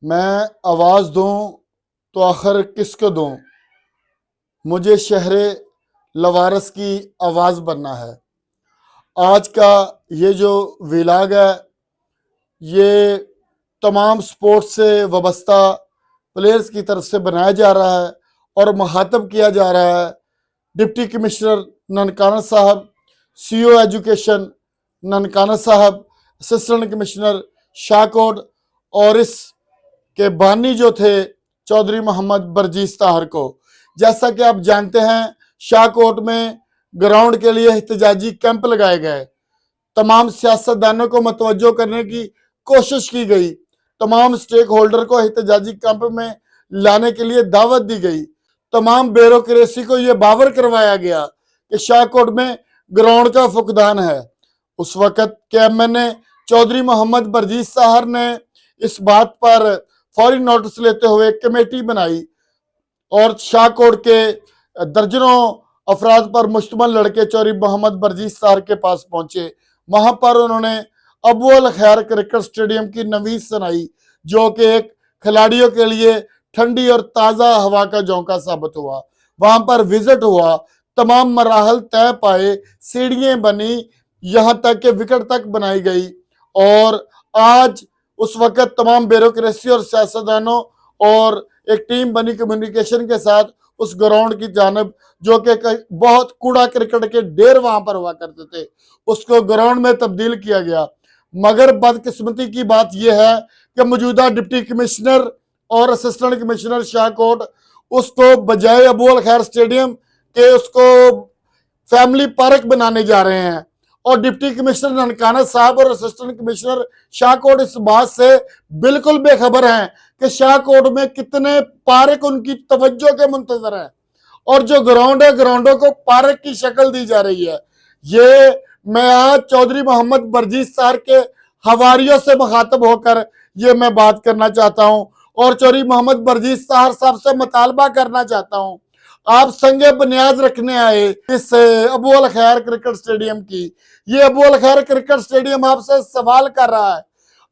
मैं आवाज़ दूं तो आखिर किसको दूं। मुझे शहरे लवारस की आवाज़ बनना है। आज का ये जो विलाग है, ये तमाम स्पोर्ट्स से वाबस्ता प्लेयर्स की तरफ से बनाया जा रहा है और मुखातब किया जा रहा है डिप्टी कमिश्नर ननकाना साहब, सीईओ एजुकेशन ननकाना साहब, असिस्टेंट कमिश्नर शाहकोट और इस के बानी जो थे चौधरी मोहम्मद बरजीस ताहर को। जैसा कि आप जानते हैं, शाहकोट में ग्राउंड के लिए एहतजाजी कैंप लगाए गए, तमाम सियासतदानों को मतवज्जो करने की कोशिश की गई, तमाम स्टेक होल्डर को एहतजाजी कैंप में लाने के लिए दावत दी गई, तमाम ब्यूरोक्रेसी को यह बावर करवाया गया कि शाहकोट में ग्राउंड का फुकदान है। उस वक्त के एमएनए चौधरी मोहम्मद बरजीस ताहर ने इस बात पर फौरी नोटिस लेते हुए कमेटी बनाई और शाहकोट के दर्जनों अफराद पर मुश्तमल लड़के चौधरी मोहम्मद बरजीस ताहर के पास पहुंचे। वहां पर उन्होंने अबू अल खैर क्रिकेट स्टेडियम की नवीज सुनाई, जो कि एक खिलाड़ियों के लिए ठंडी और ताज़ा हवा का झोंका साबित हुआ। वहां पर विजिट हुआ, तमाम मराहल तय पाए, सीढ़ियां बनी, यहां तक कि विकेट तक बनाई गई। और आज उस वक्त तमाम ब्यूरोक्रेसी और सियासतदानों और एक टीम बनी कम्युनिकेशन के साथ उस ग्राउंड की जानब, जो कि बहुत कूड़ा क्रिकेट के ढेर वहां पर हुआ करते थे, उसको ग्राउंड में तब्दील किया गया। मगर बदकिस्मती की बात यह है कि मौजूदा डिप्टी कमिश्नर और असिस्टेंट कमिश्नर शाहकोट उसको बजाय अबू अल खैर स्टेडियम के उसको फैमिली पार्क बनाने जा रहे हैं। और डिप्टी कमिश्नर ननकाना साहब और असिस्टेंट कमिश्नर शाहकोट इस बात से बिल्कुल बेखबर हैं कि शाहकोट में कितने पार्क उनकी तवज्जो के मुंतजर हैं, और जो ग्राउंड है, ग्राउंडों को पार्क की शक्ल दी जा रही है। ये मैं आज चौधरी मोहम्मद बरजीस ताहर के हवारियों से मुखातब होकर ये मैं बात करना चाहता हूं और चौधरी मोहम्मद बरजीस ताहर साहब से मुतालबा करना चाहता हूं। आप संगे बुनियाद रखने आए इस अबू अल खैर क्रिकेट स्टेडियम की। ये अबू अल खैर क्रिकेट स्टेडियम आपसे सवाल कर रहा है।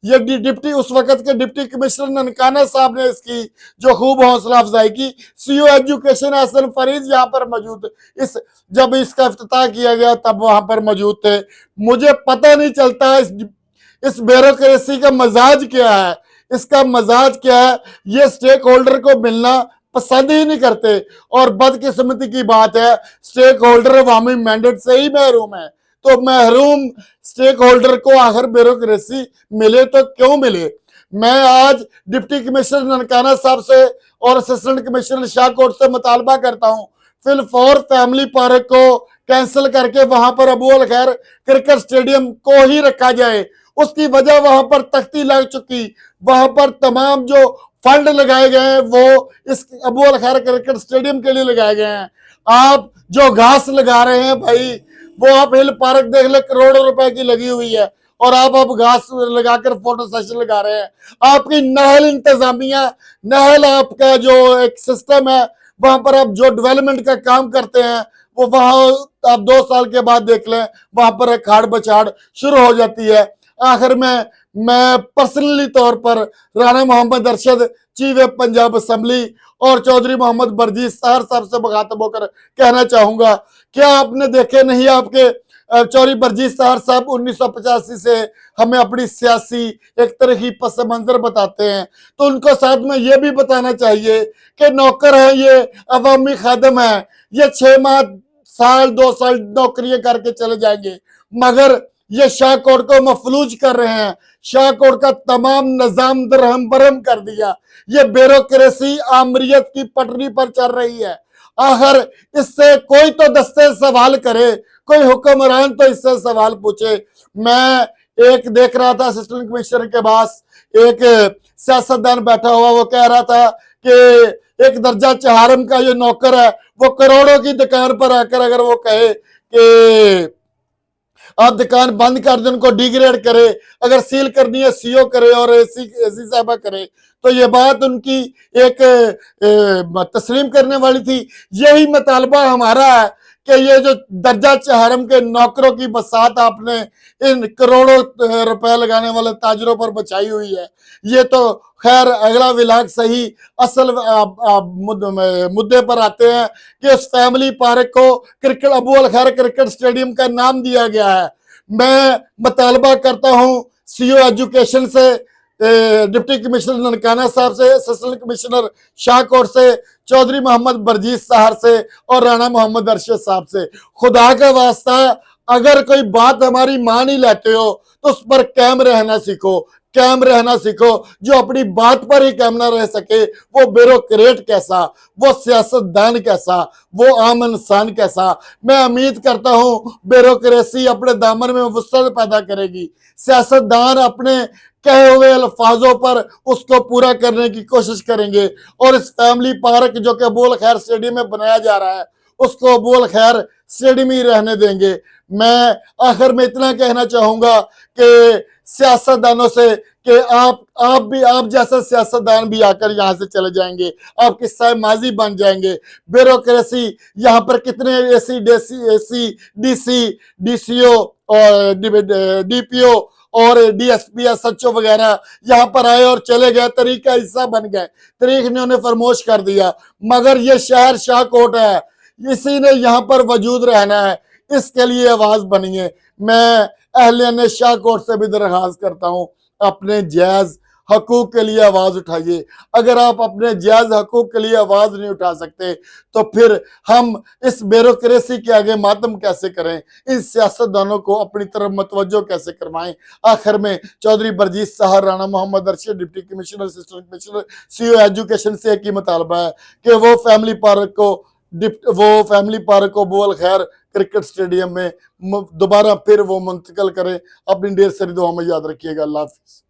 ये डिप्टी उस वक्त के डिप्टी कमिश्नर ननकाना साहब ने इसकी जो खूब हौसला अफजाई की। सीईओ एजुकेशन हसन फरीद यहाँ पर मौजूद, इस जब इसका इफ्तिताह किया गया तब वहां पर मौजूद थे। मुझे पता नहीं चलता इस ब्यूरोक्रेसी का मजाज क्या है, इसका मजाज क्या है। ये स्टेक होल्डर को मिलना पसंद ही नहीं करते, और बदकिस्मती की बात है स्टेक होल्डर अवामी मैंडेट से ही महरूम है। तो महरूम स्टेक होल्डर को आखिर ब्यूरोक्रेसी मिले तो क्यों मिले। मैं आज डिप्टी कमिश्नर ननकाना साहब से और असिस्टेंट कमिश्नर शाहकोट से मुतालबा करता हूं, फिलफौर फैमिली पार्क को कैंसिल करके वहां पर अबू अल खैर क्रिकेट स्टेडियम को ही रखा जाए। उसकी वजह वहां पर तख्ती लग चुकी, वहां पर तमाम जो फंड लगाए गए हैं वो इस अबू अल खैर क्रिकेट स्टेडियम के लिए लगाए गए हैं। आप जो घास लगा रहे हैं भाई, वो आप हिल पार्क देख ले, करोड़ों रुपए की लगी हुई है, और आप अब घास लगाकर फोटो सेशन लगा रहे हैं। आपकी नहल इंतजामिया, नहल आपका जो एक सिस्टम है, वहां पर आप जो डेवलपमेंट का काम करते हैं, वो वहां आप 2 साल के बाद देख लें, वहां पर एक खाड़ बछाड़ शुरू हो जाती है। आखिर में मैं पर्सनली तौर पर राणा मोहम्मद अरशद, चीफ पंजाब असम्बली, और चौधरी मोहम्मद बरजीस ताहर साहब से मुखातब होकर कहना चाहूंगा, क्या आपने देखे नहीं आपके चौधरी बरजीस ताहर साहब 1985 से हमें अपनी सियासी एक तरह की पस मंजर बताते हैं, तो उनको साथ में ये भी बताना चाहिए कि नौकर है, ये अवामी खादम है, ये 6 माह, साल 2 साल नौकरियां करके चले जाएंगे, मगर ये शाहकोट को मफलूज कर रहे हैं। शाहकोट का तमाम निजाम दरहम बरहम कर दिया। ये ब्यूरोक्रेसी आमरीत की पटरी पर चल रही है। आखिर इससे कोई तो दस्ते सवाल करे, कोई हुक्मरान तो इससे सवाल पूछे। मैं एक देख रहा था असिस्टेंट कमिश्नर के पास एक सियासतदान बैठा हुआ, वो कह रहा था कि एक दर्जा चहारम का ये नौकर है, वो करोड़ों की दुकान पर आकर अगर वो कहे कि आप दुकान बंद कर दे, उनको डिग्रेड करे, अगर सील करनी है सीओ करे और एसी साहबा करे, तो ये बात उनकी एक तस्लीम करने वाली थी। यही मुतालबा हमारा है कि ये जो दर्जा चहरम के नौकरों की बसात आपने इन करोड़ों रुपए लगाने वाले ताजरों पर बचाई हुई है, ये तो खैर अगला विलाग सही। असल मुद्दे पर आते हैं कि उस फैमिली पार्क को क्रिकेट अबू अल खैर क्रिकेट स्टेडियम का नाम दिया गया है। मैं मुतालबा करता हूं सीओ एजुकेशन से, डिप्टी कमिश्नर ननकाना साहब से, असिस्टेंट कमिश्नर शाहकोट से, चौधरी मोहम्मद बरजीत साहर से और राणा मोहम्मद अरशद साहब से, खुदा का वास्ता अगर कोई बात हमारी मान ही लेते हो तो उस पर कायम रहना सीखो, कायम रहना सीखो। जो अपनी बात पर ही कायम ना रह सके वो ब्यूरोक्रेट कैसा, वो सियासतदान कैसा, वो आम इंसान कैसा। मैं उम्मीद करता हूं ब्यूरोक्रेसी अपने दामन में वुसअत पैदा करेगी, सियासतदान अपने कहे हुए अल्फाजों पर उसको पूरा करने की कोशिश करेंगे और इस फैमिली पार्क जो कि अबू अल खैर स्टेडियम में बनाया जा रहा है उसको अबू अल खैर स्टेडियम ही रहने देंगे। मैं आखिर में इतना कहना चाहूंगा कि सियासतदानों से कि आप जैसे सियासतदान भी आकर यहाँ से चले जाएंगे, आप किस्सा माजी बन जाएंगे। ब्यूरोक्रेसी यहाँ पर कितने एसी डीसी डीसीओ और डीपीओ और डीएसपी एसएचओ वगैरह यहाँ पर आए और चले गए, तरीक का हिस्सा बन गए, तरीक ने उन्हें फरमोश कर दिया। मगर ये शहर शाहकोट है, इसी ने यहाँ पर वजूद रहना है, इसके लिए आवाज बनिए। मैं अहले शाहकोट से भी दरखास्त करता हूँ अपने जायज हकूक के लिए आवाज उठाइए। अगर आप अपने जायज हकूक के लिए आवाज नहीं उठा सकते तो फिर हम इस ब्यूरोक्रेसी के आगे मातम कैसे करें, इन सियासतदानों को अपनी तरफ मतवज्जो कैसे करवाएं। आखिर में Chaudhary Barjit Sahar, Rana Mohammad Arshad, deputy commissioner, assistant commissioner, CO education से एक ही मुतालबा है कि वो फैमिली पार्क को अबू अल खैर क्रिकेट स्टेडियम में दोबारा फिर वो मुंतकिल करें। अपनी ढेर सारी दुआ में याद रखिएगा। अल्लाह हाफिज।